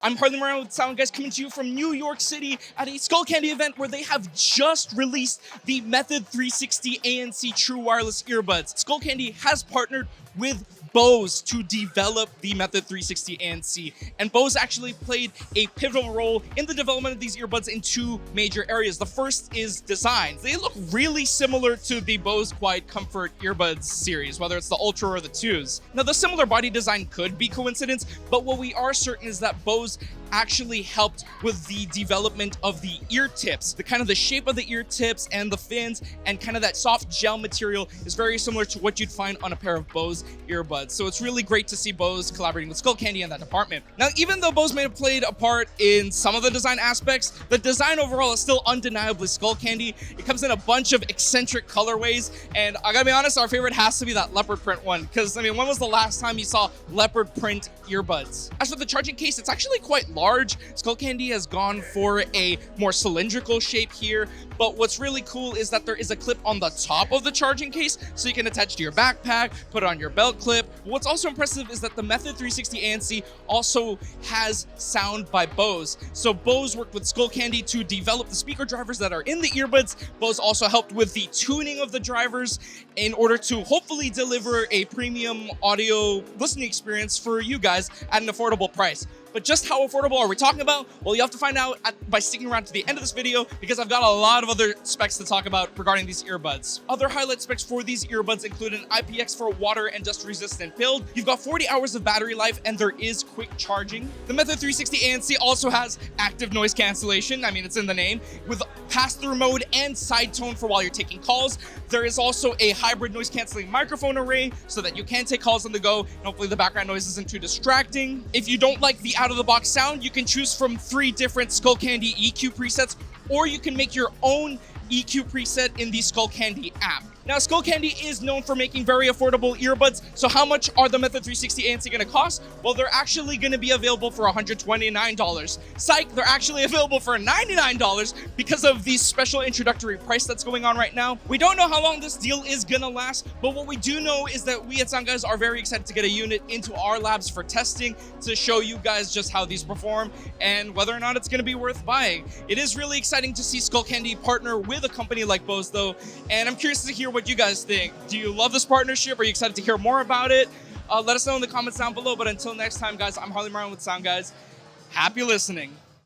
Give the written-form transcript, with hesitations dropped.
I'm Harley Moran with SoundGuys coming to you from New York City at a Skullcandy event where they have just released the Method 360 ANC True Wireless Earbuds. Skullcandy has partnered with Bose to develop the Method 360 ANC, and Bose actually played a pivotal role in the development of these earbuds in two major areas. The first is design. They look really similar to the Bose Quiet Comfort earbuds series, whether it's the Ultra or the 2s. Now, the similar body design could be coincidence, but what we are certain is that Bose actually helped with the development of the ear tips. The kind of the shape of the ear tips and the fins and kind of that soft gel material is very similar to what you'd find on a pair of Bose earbuds. So it's really great to see Bose collaborating with Skullcandy in that department. Now, even though Bose may have played a part in some of the design aspects, the design overall is still undeniably Skullcandy. It comes in a bunch of eccentric colorways, and I gotta be honest, our favorite has to be that leopard print one, because I mean, when was the last time you saw leopard print earbuds? As for the charging case, it's actually quite large. Skullcandy has gone for a more cylindrical shape here, but what's really cool is that there is a clip on the top of the charging case, so you can attach to your backpack, put it on your belt clip. What's also impressive is that the Method 360 ANC also has sound by Bose. So Bose worked with Skullcandy to develop the speaker drivers that are in the earbuds. Bose also helped with the tuning of the drivers in order to hopefully deliver a premium audio listening experience for you guys at an affordable price. But just how affordable are we talking about? Well, you have to find out by sticking around to the end of this video, because I've got a lot of other specs to talk about regarding these earbuds. Other highlight specs for these earbuds include an IPX4 water and dust resistant build. You've got 40 hours of battery life, and there is quick charging. The Method 360 ANC also has active noise cancellation. I mean, it's in the name, with pass-through mode and side tone for while you're taking calls. There is also a hybrid noise canceling microphone array so that you can take calls on the go, and hopefully the background noise isn't too distracting. If you don't like the out-of-the-box sound, you can choose from 3 different Skullcandy EQ presets, or you can make your own EQ preset in the Skullcandy app. Now, Skullcandy is known for making very affordable earbuds, so how much are the Method 360 ANC going to cost? Well, they're actually going to be available for $129. Psych, they're actually available for $99 because of the special introductory price that's going on right now. We don't know how long this deal is going to last, but what we do know is that we at SoundGuys are very excited to get a unit into our labs for testing to show you guys just how these perform and whether or not it's going to be worth buying. It is really exciting to see Skullcandy partner with a company like Bose, though, and I'm curious to hear what you guys think. Do you love this partnership? Are you excited to hear more about it? Let us know in the comments down below. But until next time, guys, I'm Harley Moran with SoundGuys. Happy listening.